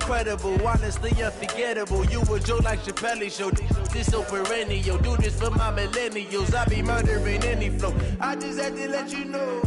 incredible, honestly unforgettable. You a joke like Chappelle Show. This so perennial. Do this for my millennials. I be murdering any flow. I just had to let you know.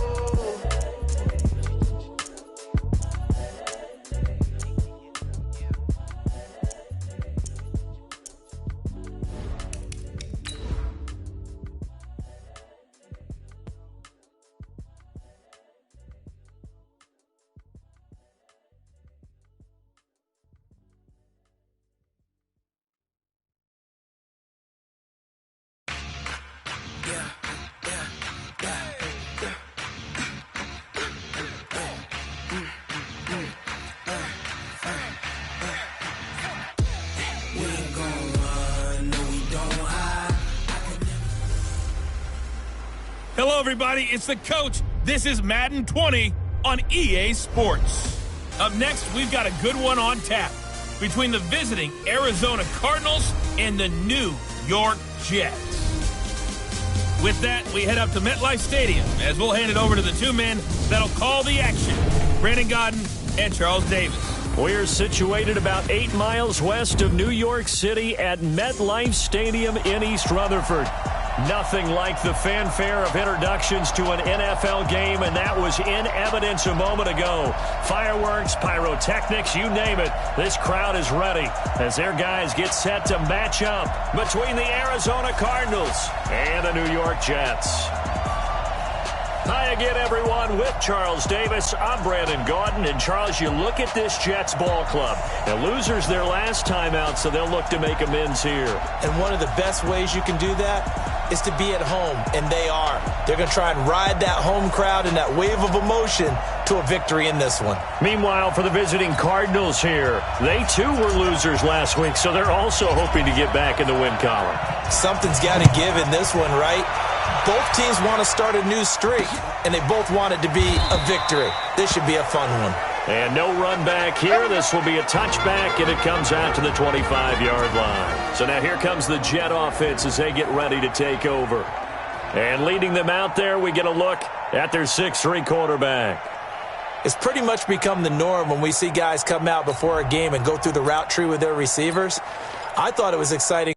Hello, everybody. It's the coach. This is Madden 20 on EA Sports. Up next, we've got a good one on tap between the visiting Arizona Cardinals and the New York Jets. With that, we head up to MetLife Stadium as we'll hand it over to the two men that'll call the action, Brandon Godden and Charles Davis. We're situated about 8 miles west of New York City at MetLife Stadium in East Rutherford. Nothing like the fanfare of introductions to an NFL game, and that was in evidence a moment ago. Fireworks, pyrotechnics, you name it. This crowd is ready as their guys get set to match up between the Arizona Cardinals and the New York Jets. Hi again, everyone. With Charles Davis, I'm Brandon Gaudin. And, Charles, you look at this Jets ball club. The losers their last time out, so they'll look to make amends here. And one of the best ways you can do that is to be at home, and they are. They're going to try and ride that home crowd and that wave of emotion to a victory in this one. Meanwhile, for the visiting Cardinals here, they too were losers last week, so they're also hoping to get back in the win column. Something's got to give in this one, right? Both teams want to start a new streak, and they both want it to be a victory. This should be a fun one. And no run back here. This will be a touchback, and it comes out to the 25-yard line. So now here comes the Jet offense as they get ready to take over. And leading them out there, we get a look at their 6'3" quarterback. It's pretty much become the norm when we see guys come out before a game and go through the route tree with their receivers. I thought it was exciting.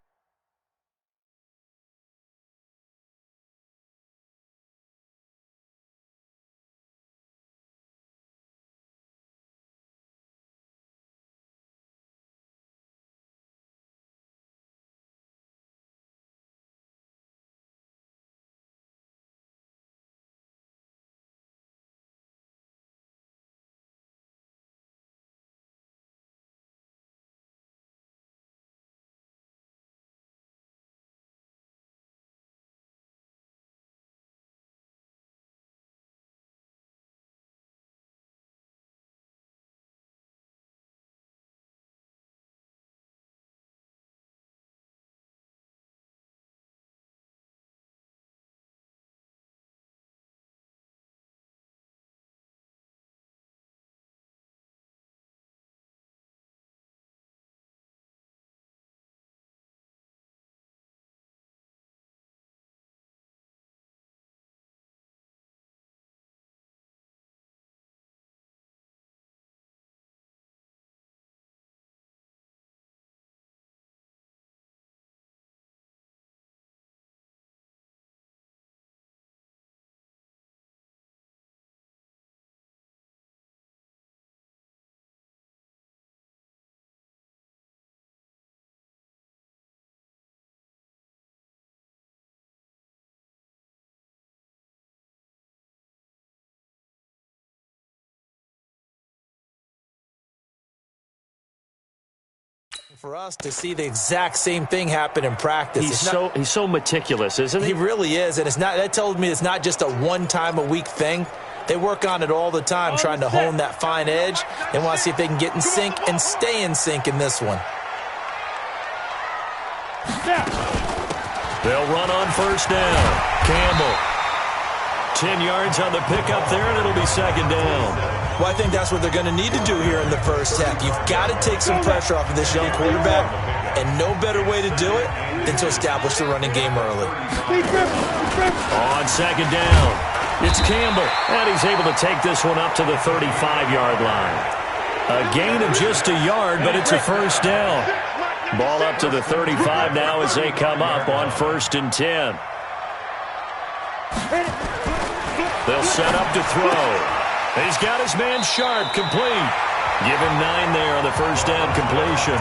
For us to see the exact same thing happen in practice. He's so meticulous, isn't he? He really is, and that tells me it's not just a one-time-a-week thing. They work on it all the time, trying to hone that fine edge. They want to see if they can get in sync and stay in sync in this one. They'll run on first down. Campbell. 10 yards on the pickup there, and it'll be second down. Well, I think that's what they're going to need to do here in the first half. You've got to take some pressure off of this young quarterback, and no better way to do it than to establish the running game early. On second down, it's Campbell, and he's able to take this one up to the 35-yard line. A gain of just a yard, but it's a first down. Ball up to the 35 now as they come up on 1st and 10. They'll set up to throw. He's got his man Sharp, complete. Give him 9 there on the first down completion.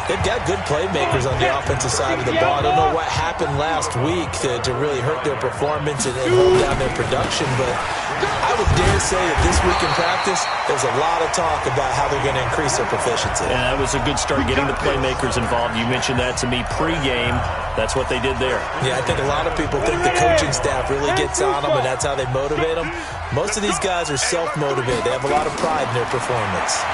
They've got good playmakers on the offensive side of the ball. I don't know what happened last week to really hurt their performance and hold down their production, but I would dare say that this week in practice, there's a lot of talk about how they're going to increase their proficiency. And that was a good start, getting the playmakers involved. You mentioned that to me pregame. That's what they did there. Yeah, I think a lot of people think the coaching staff really gets on them, and that's how they motivate them. Most of these guys are self-motivated. They have a lot of pride in their performance.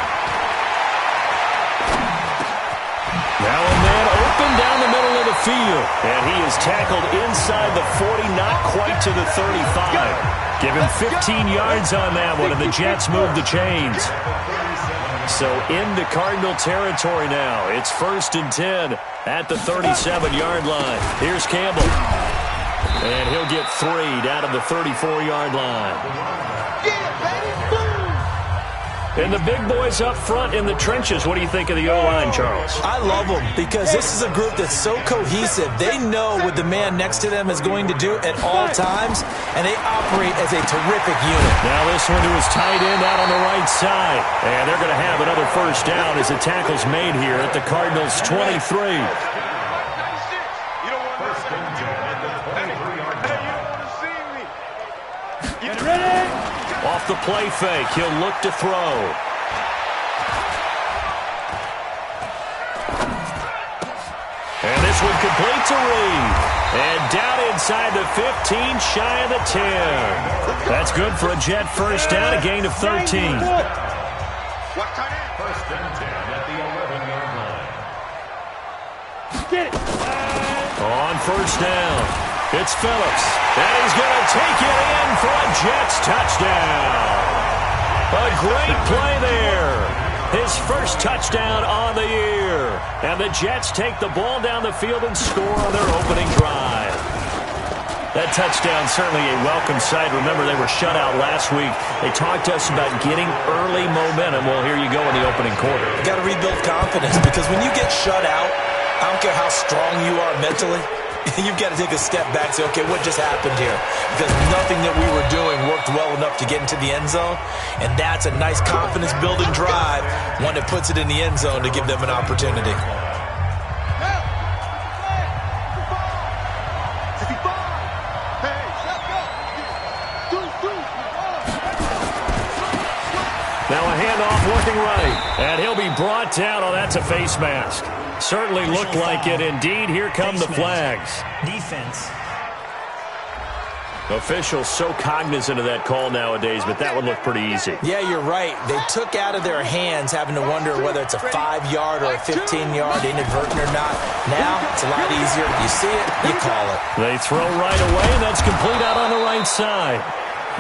Now a man open down the middle of the field. And he is tackled inside the 40, not quite to the 35. Give him 15 yards on that one, and the Jets move the chains. So into Cardinal territory now. It's 1st and 10 at the 37-yard line. Here's Campbell. And he'll get 3 down to the 34-yard line. And the big boys up front in the trenches. What do you think of the O-line, Charles? I love them because this is a group that's so cohesive. They know what the man next to them is going to do at all times, and they operate as a terrific unit. Now this one to his tight end out on the right side. And they're going to have another first down as the tackle's made here at the Cardinals' 23. Off the play fake, he'll look to throw. And this one complete to Reed. And down inside the 15, shy of the 10. That's good for a Jet first down, a gain of 13. First and 10 at the 11-yard line. Get it. On first down. It's Phillips, and he's going to take it in for a Jets touchdown. A great play there. His first touchdown on the year. And the Jets take the ball down the field and score on their opening drive. That touchdown certainly a welcome sight. Remember, they were shut out last week. They talked to us about getting early momentum. Well, here you go in the opening quarter. You got to rebuild confidence because when you get shut out, I don't care how strong you are mentally, you've got to take a step back and say, okay, what just happened here? Because nothing that we were doing worked well enough to get into the end zone. And that's a nice confidence-building drive, one that puts it in the end zone to give them an opportunity. Now a handoff working right. And he'll be brought down. Oh, that's a face mask. Certainly looked like it. Indeed, here come the flags. Defense. Officials so cognizant of that call nowadays, but that one looked pretty easy. Yeah, you're right. They took out of their hands having to wonder whether it's a 5-yard or a 15-yard, inadvertent or not. Now, it's a lot easier. You see it, you call it. They throw right away, and that's complete out on the right side.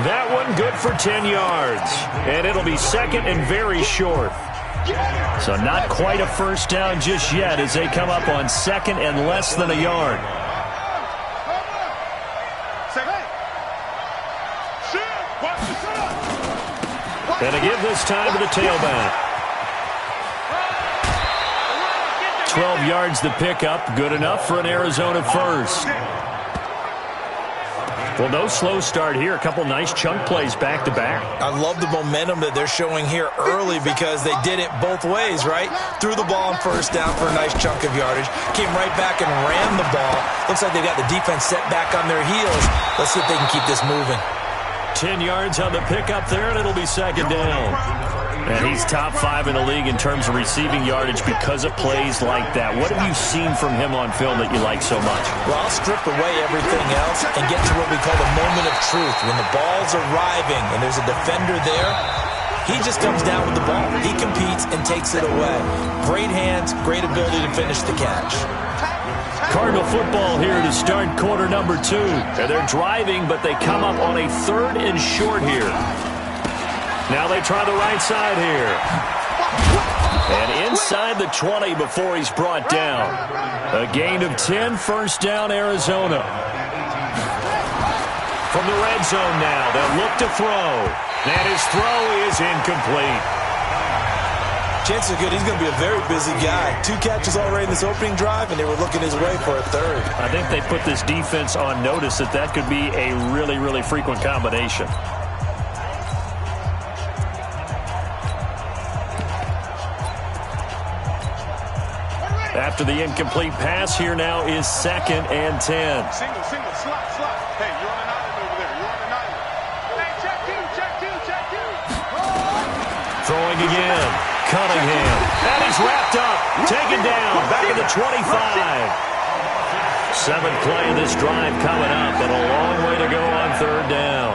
That one good for 10 yards. And it'll be second and very short. So not quite a first down just yet as they come up on second and less than a yard. And a give this time to the tailback. 12 yards the pickup. Good enough for an Arizona first. Well, no slow start here. A couple nice chunk plays back-to-back. I love the momentum that they're showing here early because they did it both ways, right? Threw the ball on first down for a nice chunk of yardage. Came right back and ran the ball. Looks like they got the defense set back on their heels. Let's see if they can keep this moving. 10 yards on the pickup there, and it'll be second down. And he's top 5 in the league in terms of receiving yardage because of plays like that. What have you seen from him on film that you like so much? Well, I'll strip away everything else and get to what we call the moment of truth. When the ball's arriving and there's a defender there, he just comes down with the ball. He competes and takes it away. Great hands, great ability to finish the catch. Cardinal football here to start quarter number 2. And they're driving, but they come up on a 3rd and short here. Now they try the right side here. And inside the 20 before he's brought down. A gain of 10, first down, Arizona. From the red zone now, they'll look to throw. And his throw is incomplete. Chances are good he's going to be a very busy guy. 2 catches already in this opening drive, and they were looking his way for a third. I think they put this defense on notice that could be a really, really frequent combination. After the incomplete pass, here now is 2nd and 10. Single, slot. Hey, you're on an island over there. You're on an island. Hey, check two. Throwing again. Cunningham. And he's wrapped up. Taken down. Back at the 25. 7th play of this drive coming up, and a long way to go on 3rd down.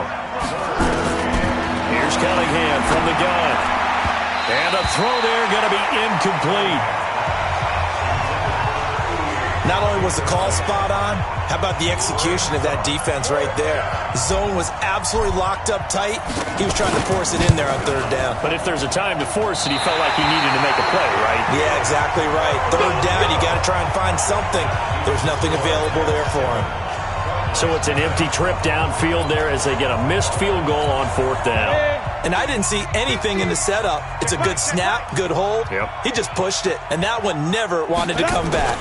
Here's Cunningham from the gun. And a throw there going to be incomplete. Not only was the call spot on, how about the execution of that defense right there? The zone was absolutely locked up tight. He was trying to force it in there on 3rd down. But if there's a time to force it, he felt like he needed to make a play, right? Yeah, exactly right. 3rd down, you got to try and find something. There's nothing available there for him. So it's an empty trip downfield there as they get a missed field goal on 4th down. And I didn't see anything in the setup. It's a good snap, good hold. Yep. He just pushed it, and that one never wanted to come back.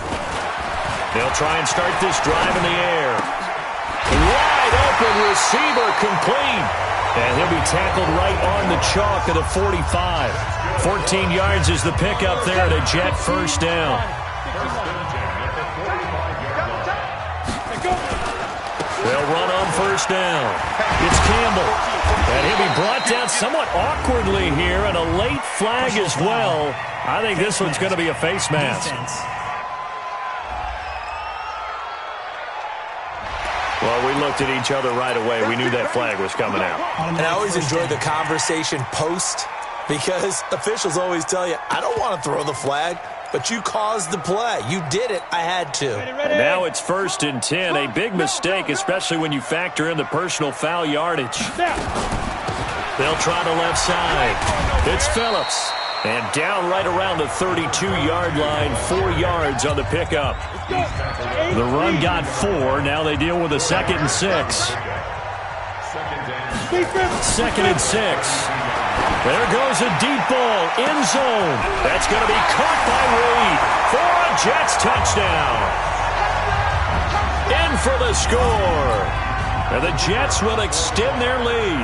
They'll try and start this drive in the air. Wide open receiver complete. And he'll be tackled right on the chalk at the 45. 14 yards is the pickup there at a Jet 1st down. They'll run on 1st down. It's Campbell. And he'll be brought down somewhat awkwardly here, and a late flag as well. I think this one's going to be a face mask. Well, we looked at each other right away. We knew that flag was coming out. And I always enjoy the conversation post, because officials always tell you, I don't want to throw the flag, but you caused the play. You did it. I had to. And now it's 1st and 10. A big mistake, especially when you factor in the personal foul yardage. They'll try the left side. It's Phillips. And down right around the 32-yard line, 4 yards on the pickup. The run got 4. Now they deal with a 2nd and 6. 2nd and 6. There goes a deep ball, end zone. That's going to be caught by Reed for a Jets touchdown. In for the score. And the Jets will extend their lead.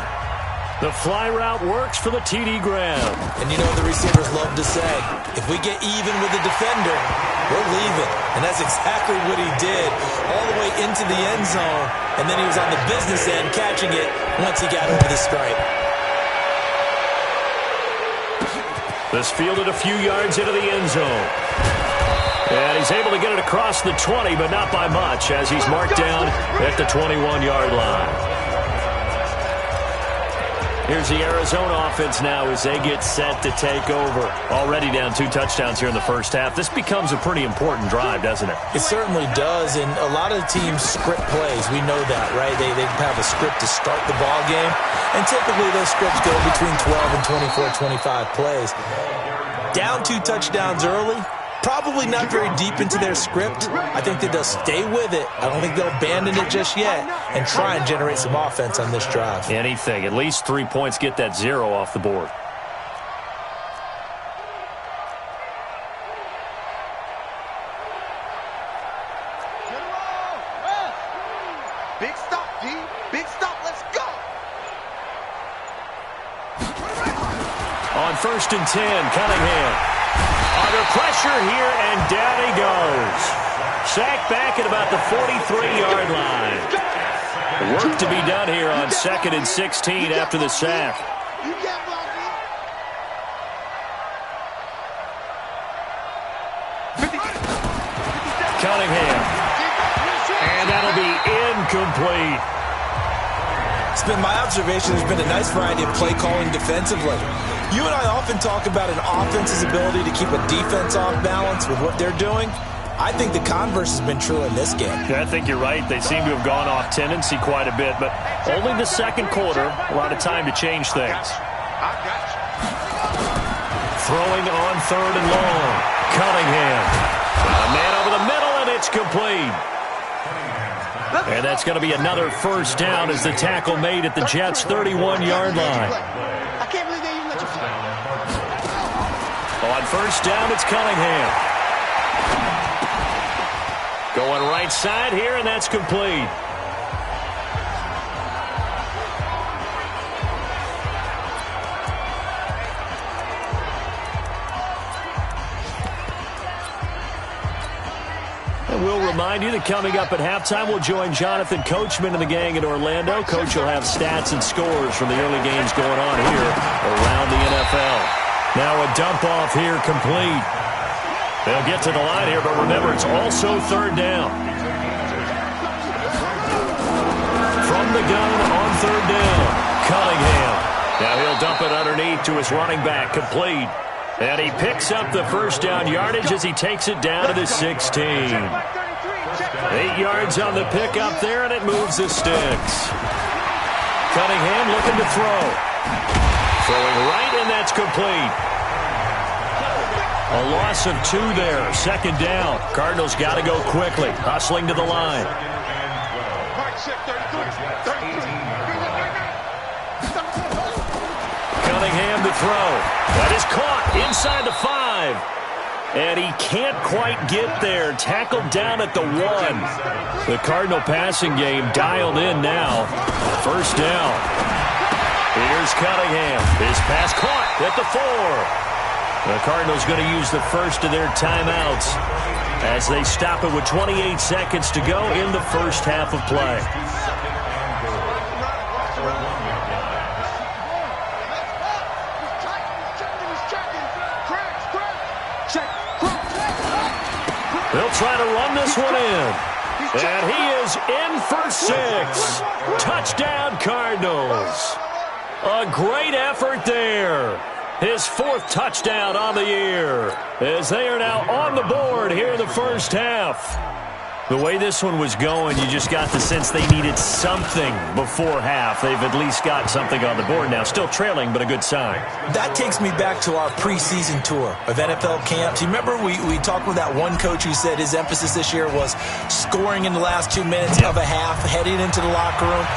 The fly route works for the TD grab. And you know what the receivers love to say? If we get even with the defender, we're leaving. And that's exactly what he did all the way into the end zone. And then he was on the business end catching it once he got over the stripe. This fielded a few yards into the end zone. And he's able to get it across the 20, but not by much, as he's marked down at the 21-yard line. Here's the Arizona offense now as they get set to take over. Already down 2 touchdowns here in the first half. This becomes a pretty important drive, doesn't it? It certainly does, and a lot of teams script plays. We know that, right? They have a script to start the ball game, and typically those scripts go between 12 and 24, 25 plays. Down 2 touchdowns early, probably not very deep into their script. I think that they'll stay with it. I don't think they'll abandon it just yet and try and generate some offense on this drive. Anything. At least 3 points, get that 0 off the board. Big stop, D. Big stop. Let's go. On 1st and 10, Cunningham. Under pressure here, and down he goes. Sacked back at about the 43-yard line. Work to be done here on 2nd and 16 after the sack. Cunningham. And that'll be incomplete. It's been my observation there's been a nice variety of play calling defensively. You and I often talk about an offense's ability to keep a defense off balance with what they're doing. I think the converse has been true in this game. Yeah, I think you're right. They seem to have gone off tendency quite a bit, but only the 2nd quarter, a lot of time to change things. Throwing on 3rd and long. Cunningham. A man over the middle, and it's complete. And that's going to be another 1st down as the tackle made at the Jets' 31-yard line. I can't believe they even let you fly. On first down, it's Cunningham. Going right side here, and that's complete. And we'll remind you that coming up at halftime, we'll join Jonathan Coachman and the gang in Orlando. Coach will have stats and scores from the early games going on here around the NFL. Now a dump off here complete. They'll get to the line here, but remember, it's also third down. From the gun on third down, Cunningham. Now he'll dump it underneath to his running back, complete. And he picks up the first down yardage as he takes it down to the 16. 8 yards on the pickup there, and it moves the sticks. Cunningham looking to throw. Throwing right, and that's complete. A loss of 2 there. Second down. Cardinals got to go quickly. Hustling to the line. Cunningham to throw. That is caught inside the 5. And he can't quite get there. Tackled down at the 1. The Cardinal passing game dialed in now. First down. Here's Cunningham. His pass caught at the 4. The Cardinals going to use the first of their timeouts as they stop it with 28 seconds to go in the first half of play. They'll try to run this one in. And he is in for 6. Touchdown, Cardinals. A great effort there. His 4th touchdown on the year as they are now on the board here in the first half. The way this one was going, you just got the sense they needed something before half. They've at least got something on the board now. Still trailing, but a good sign. That takes me back to our preseason tour of NFL camps. You remember we talked with that one coach who said his emphasis this year was scoring in the last 2 minutes of a half, heading into the locker room.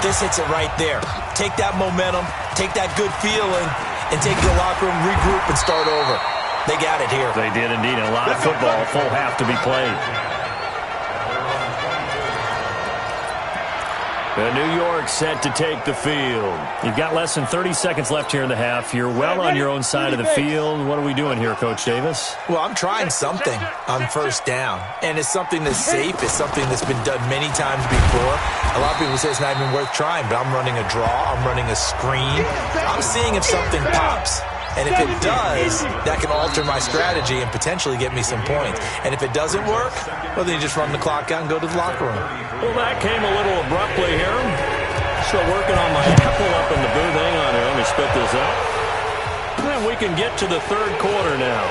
This hits it right there. Take that momentum, take that good feeling, and take it to the locker room, regroup, and start over. They got it here. They did indeed. A lot of football, full half to be played. The New York set to take the field. You've got less than 30 seconds left here in the half. You're well on your own side of the field. What are we doing here, Coach Davis? Well, I'm trying something on first down, and it's something that's safe. It's something that's been done many times before. A lot of people say it's not even worth trying, but I'm running a draw. I'm running a screen. I'm seeing if something pops. And if it does, that can alter my strategy and potentially get me some points. And if it doesn't work, well, then you just run the clock out and go to the locker room. Well, that came a little abruptly here. Still working on my apple up in the booth. Hang on here. Let me spit this out. And we can get to the third quarter now.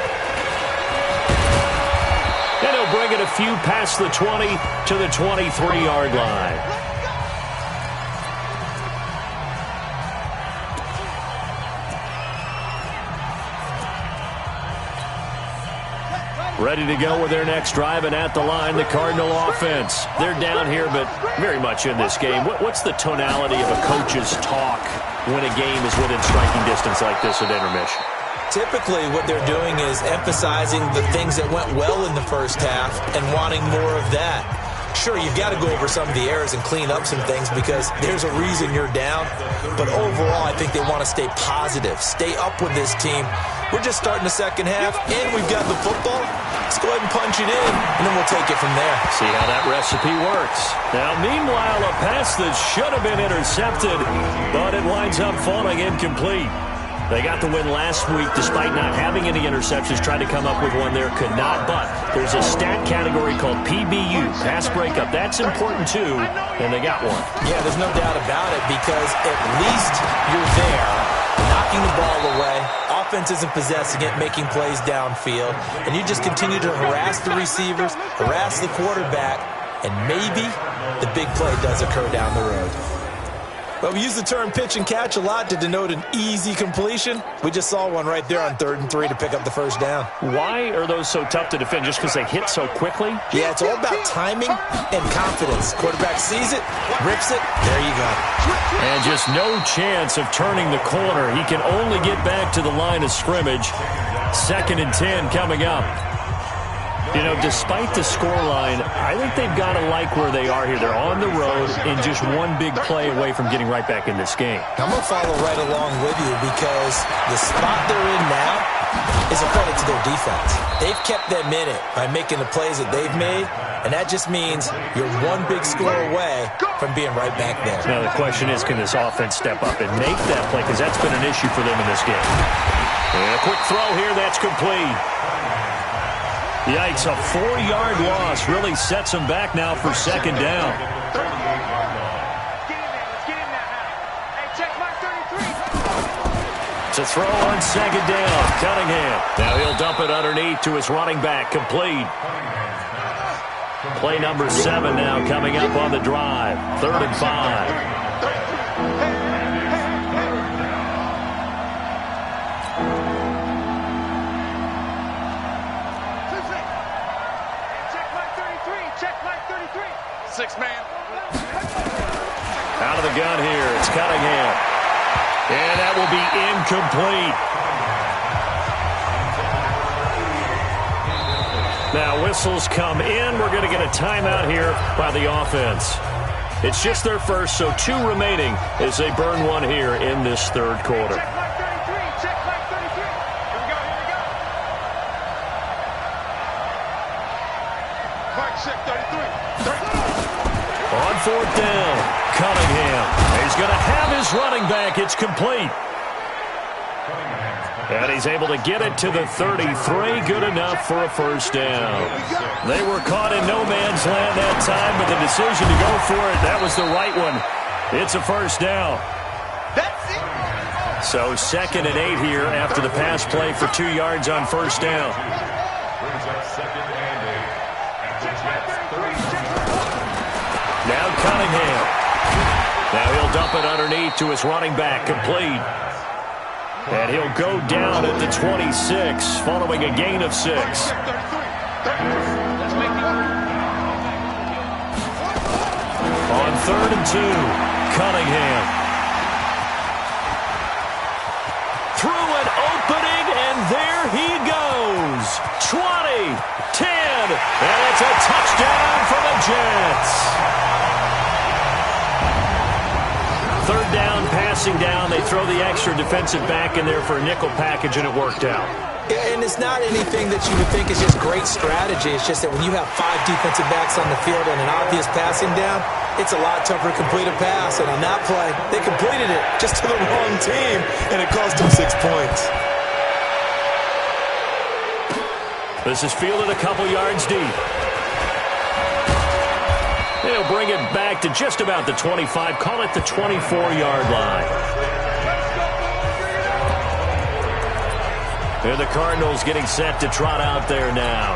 And he'll bring it a few past the 20 to the 23-yard line. Ready to go with their next drive, and at the line, the Cardinal offense. They're down here, but very much in this game. What's the tonality of a coach's talk when a game is within striking distance like this at intermission? Typically, what they're doing is emphasizing the things that went well in the first half and wanting more of that. Sure, you've got to go over some of the errors and clean up some things because there's a reason you're down. But overall, I think they want to stay positive, stay up with this team. We're just starting the second half, and we've got the football. Let's go ahead and punch it in, and then we'll take it from there. See how that recipe works. Now, meanwhile, a pass that should have been intercepted, but it winds up falling incomplete. They got the win last week despite not having any interceptions. Tried to come up with one there, could not. But there's a stat category called PBU, pass breakup. That's important too, and they got one. Yeah, there's no doubt about it because at least you're there, knocking the ball away. Offense isn't possessing it, making plays downfield. And you just continue to harass the receivers, harass the quarterback, and maybe the big play does occur down the road. Well, we use the term pitch and catch a lot to denote an easy completion. We just saw one right there on 3rd and 3 to pick up the first down. Why are those so tough to defend? Just because they hit so quickly? Yeah, it's all about timing and confidence. Quarterback sees it, rips it, there you go. And just no chance of turning the corner. He can only get back to the line of scrimmage. 2nd and 10 coming up. You know, despite the scoreline, I think they've got to like where they are here. They're on the road and just one big play away from getting right back in this game. I'm going to follow right along with you because the spot they're in now is a credit to their defense. They've kept them in it by making the plays that they've made, and that just means you're one big score away from being right back there. Now, the question is, can this offense step up and make that play? Because that's been an issue for them in this game. And a quick throw here, that's complete. Yikes, a 4-yard loss really sets them back now for 2nd down. It's a throw on 2nd down. Cunningham. Now he'll dump it underneath to his running back. Complete. Play number 7 now coming up on the drive. 3rd and 5. Out of the gun here, it's Cunningham. And that will be incomplete. Now whistles come in. We're going to get a timeout here by the offense. It's just their first, so 2 remaining as they burn one here in this 3rd quarter. On 4th down, Cunningham. He's going to have his running back. It's complete. And he's able to get it to the 33. Good enough for a 1st down. They were caught in no man's land that time, but the decision to go for it, that was the right one. It's a 1st down. So 2nd and 8 here after the pass play for 2 yards on 1st down. Now Cunningham. Now he'll dump it underneath to his running back. Complete. And he'll go down at the 26 following a gain of 6. On 3rd and 2, Cunningham. Through an opening, and there he goes. 20, 10, and it's a touchdown for the Jets. 3rd down, passing down. They throw the extra defensive back in there for a nickel package, and it worked out. Yeah, and it's not anything that you would think is just great strategy. It's just that when you have 5 defensive backs on the field and an obvious passing down, it's a lot tougher to complete a pass. And on that play, they completed it just to the wrong team, and it cost them 6 points. This is fielded a couple yards deep. They'll bring it back to just about the 25. Call it the 24-yard line. And the Cardinals getting set to trot out there now.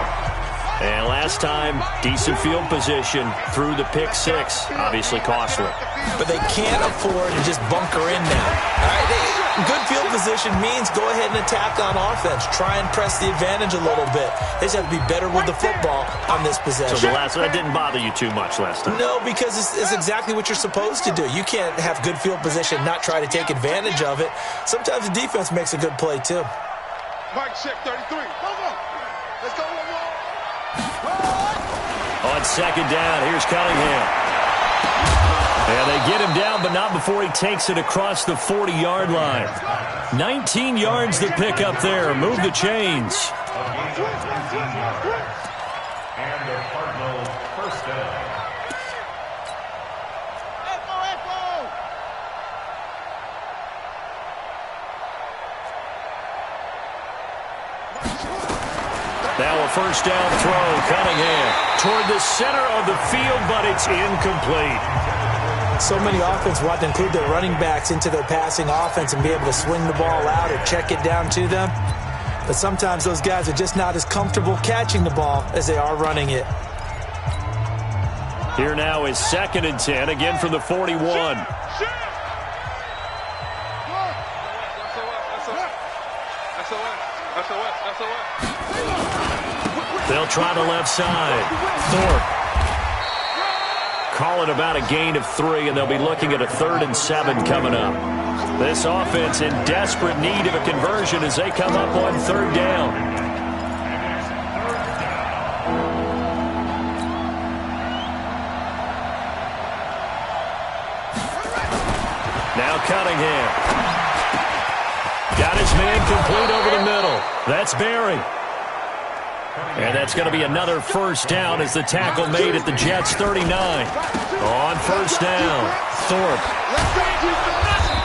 And last time, decent field position through the pick 6. Obviously costly. But they can't afford to just bunker in now. All right, good field position means go ahead and attack on offense. Try and press the advantage a little bit. They just have to be better with the football on this possession. So that didn't bother you too much last time? No, because it's exactly what you're supposed to do. You can't have good field position, not try to take advantage of it. Sometimes the defense makes a good play, too. Mike check 33. Let's go. On 2nd down, here's Cunningham. And they get him down, but not before he takes it across the 40-yard line. 19 yards to pick up there. Move the chains. And the Cardinals 1st down. Now a 1st down throw, Cunningham, toward the center of the field, but it's incomplete. So many offenses want to include their running backs into their passing offense and be able to swing the ball out or check it down to them. But sometimes those guys are just not as comfortable catching the ball as they are running it. Here now is 2nd and 10, again from the 41. They'll try the left side. Thorpe. Call it about a gain of 3, and they'll be looking at a 3rd and 7 coming up. This offense in desperate need of a conversion as they come up on 3rd down. Now Cunningham. Got his man complete over the middle. That's Barry. And that's going to be another 1st down as the tackle made at the Jets' 39. On 1st down, Thorpe.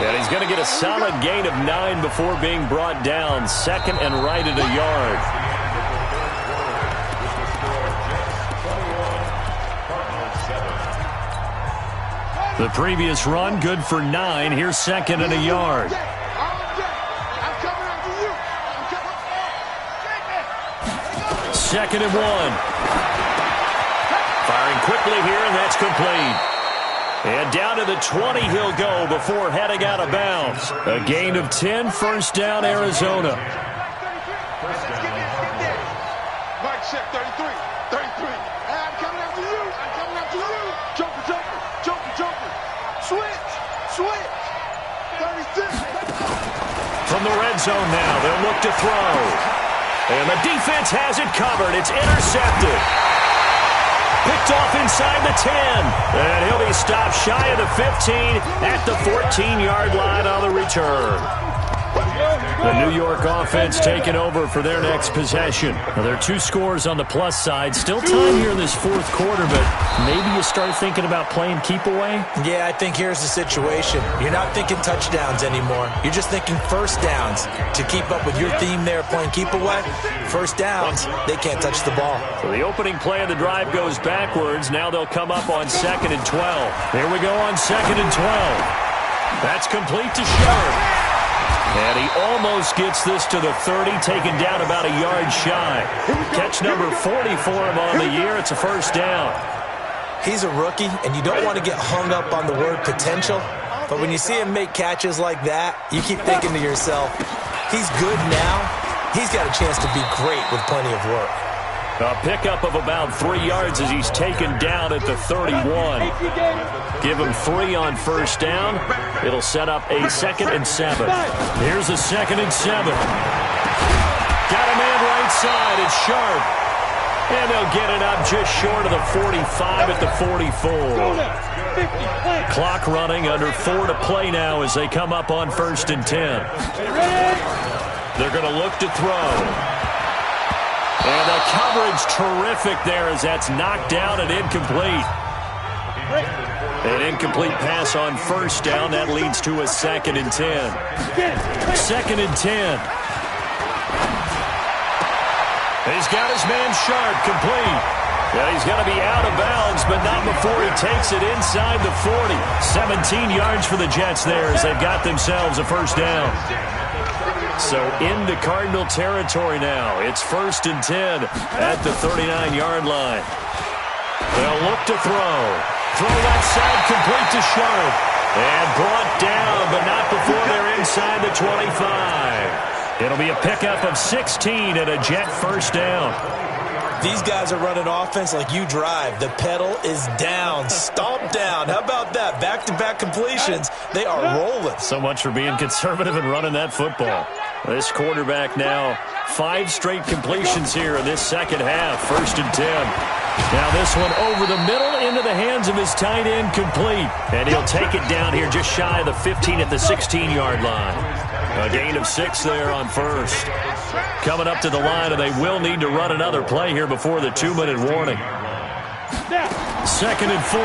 And he's going to get a solid gain of 9 before being brought down. 2nd and right at a yard. The previous run, good for 9. Here's 2nd and a yard. 2nd and 1. Firing quickly here, and that's complete. And down to the 20 he'll go before heading out of bounds. A gain of 10, 1st down, Arizona. Mike check, 33. I'm coming after you. Joker. Switch. 36. From the red zone now, they'll look to throw. And the defense has it covered. It's intercepted. Picked off inside the 10. And he'll be stopped shy of the 15 at the 14-yard line on the return. The New York offense taking over for their next possession. Now, there are 2 scores on the plus side. Still time here in this 4th quarter, but maybe you start thinking about playing keep away? Yeah, I think here's the situation. You're not thinking touchdowns anymore. You're just thinking 1st downs. To keep up with your theme there, playing keep away, 1st downs, they can't touch the ball. So the opening play of the drive goes backwards. Now they'll come up on 2nd and 12. Here we go on 2nd and 12. That's complete to Sharp. And he almost gets this to the 30, taken down about a yard shy. Catch number 40 for him on the year. It's a 1st down. He's a rookie, and you don't want to get hung up on the word potential. But when you see him make catches like that, you keep thinking to yourself, he's good now. He's got a chance to be great with plenty of work. A pickup of about 3 yards as he's taken down at the 31. Give him 3 on 1st down. It'll set up a 2nd and 7. Here's a 2nd and 7. Got a man right side. It's Sharp. And they'll get it up just short of the 45 at the 44. Clock running, under 4 to play now as they come up on 1st and 10. They're going to look to throw. And the coverage terrific there as that's knocked down and incomplete. An incomplete pass on 1st down. That leads to a 2nd and 10. 2nd and 10. He's got his man Sharp complete. Yeah, he's going to be out of bounds, but not before he takes it inside the 40. 17 yards for the Jets there as they've got themselves a 1st down. So into Cardinal territory now. It's 1st and 10 at the 39-yard line. They'll look to throw. Throw left side complete to Sharp. And brought down, but not before they're inside the 25. It'll be a pickup of 16 and a Jet 1st down. These guys are running offense like you drive. The pedal is down, stomped down. How about that? Back-to-back completions. They are rolling. So much for being conservative and running that football. This quarterback now, 5 straight completions here in this 2nd half. 1st and 10. Now this one over the middle into the hands of his tight end, complete. And he'll take it down here just shy of the 15 at the 16-yard line. A gain of 6 there on 1st. Coming up to the line, and they will need to run another play here before the 2-minute warning. 2nd and 4.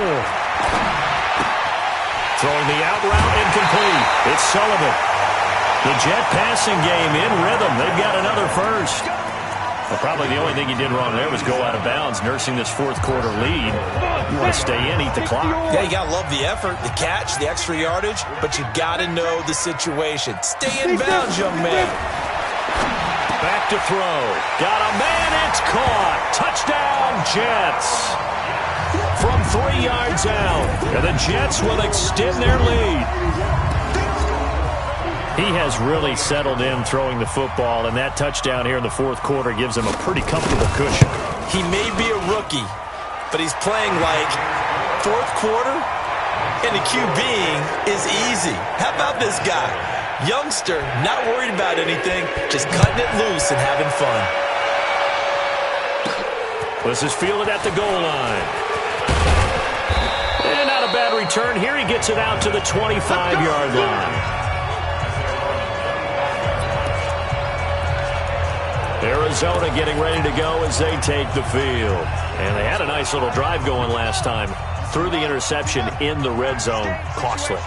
Throwing the out route, incomplete. It's Sullivan. The Jet passing game in rhythm. They've got another 1st. Well, probably the only thing he did wrong there was go out of bounds, nursing this 4th quarter lead. You want to stay in, eat the clock. Yeah, you got to love the effort, the catch, the extra yardage, but you got to know the situation. Stay in bounds, young man. Back to throw. Got a man, it's caught. Touchdown, Jets. From 3 yards out, and the Jets will extend their lead. He has really settled in throwing the football, and that touchdown here in the fourth quarter gives him a pretty comfortable cushion. He may be a rookie, but he's playing like fourth quarter, and the QBing is easy. How about this guy? Youngster, not worried about anything, just cutting it loose and having fun. This is fielded at the goal line. And not a bad return here. He gets it out to the 25-yard line. Arizona getting ready to go as they take the field. And they had a nice little drive going last time. Threw the interception in the red zone. Costly.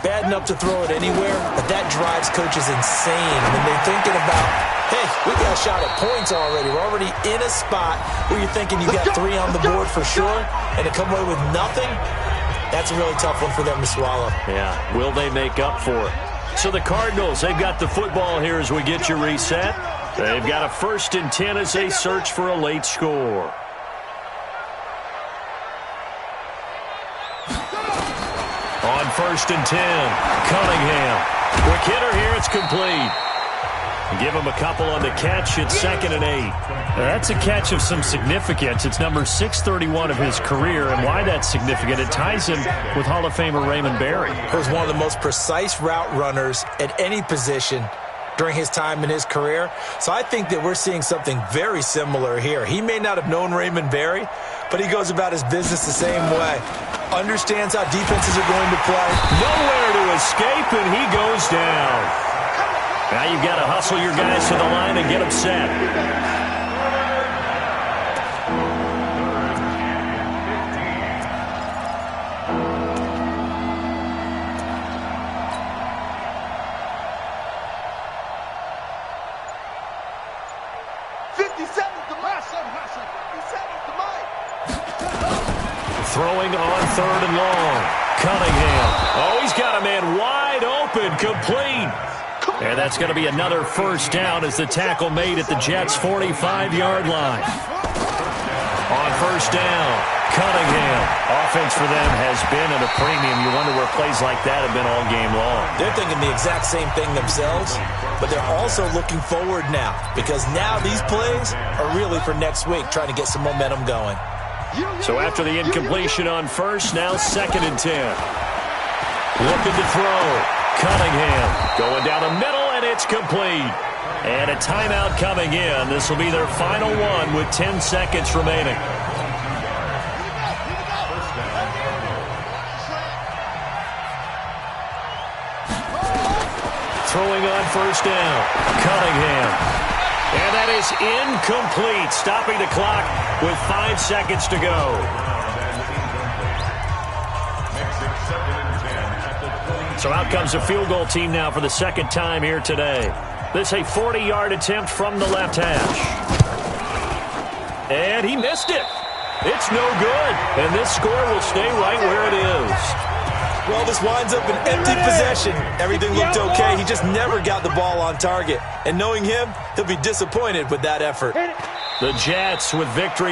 Bad enough to throw it anywhere, but that drives coaches insane when they're thinking about, hey, we got a shot at points already. We're already in a spot where you're thinking you got 3 on the board for sure, and to come away with nothing, that's a really tough one for them to swallow. Yeah, will they make up for it? So the Cardinals, they've got the football here as we get you reset. They've got a 1st and 10 as they search for a late score. On 1st and 10, Cunningham. Quick hitter here, it's complete. Give him a couple on the catch. It's 2nd and 8. Now, that's a catch of some significance. It's number 631 of his career, and why that's significant, it ties him with Hall of Famer Raymond Berry. He was one of the most precise route runners at any position during his time in his career. So I think that we're seeing something very similar here. He may not have known Raymond Berry, but he goes about his business the same way. Understands how defenses are going to play. Nowhere to escape, and he goes down. Now you've got to hustle your guys to the line and get them set. Throwing on 3rd and long. Cunningham. Oh, he's got a man wide open, complete. And that's going to be another 1st down as the tackle made at the Jets' 45-yard line. On 1st down, Cunningham. Offense for them has been at a premium. You wonder where plays like that have been all game long. They're thinking the exact same thing themselves, but they're also looking forward now because now these plays are really for next week, trying to get some momentum going. So after the incompletion on 1st, now 2nd and 10. Looking to throw. Cunningham going down the middle, and it's complete. And a timeout coming in. This will be their final one with 10 seconds remaining. Throwing on 1st down. Cunningham. And that is incomplete, stopping the clock with 5 seconds to go. So out comes the field goal team now for the 2nd time here today. This is a 40-yard attempt from the left hash. And he missed it. It's no good. And this score will stay right where it is. Well, this winds up an empty possession. Everything looked okay. He just never got the ball on target. And knowing him, he'll be disappointed with that effort. The Jets with victory.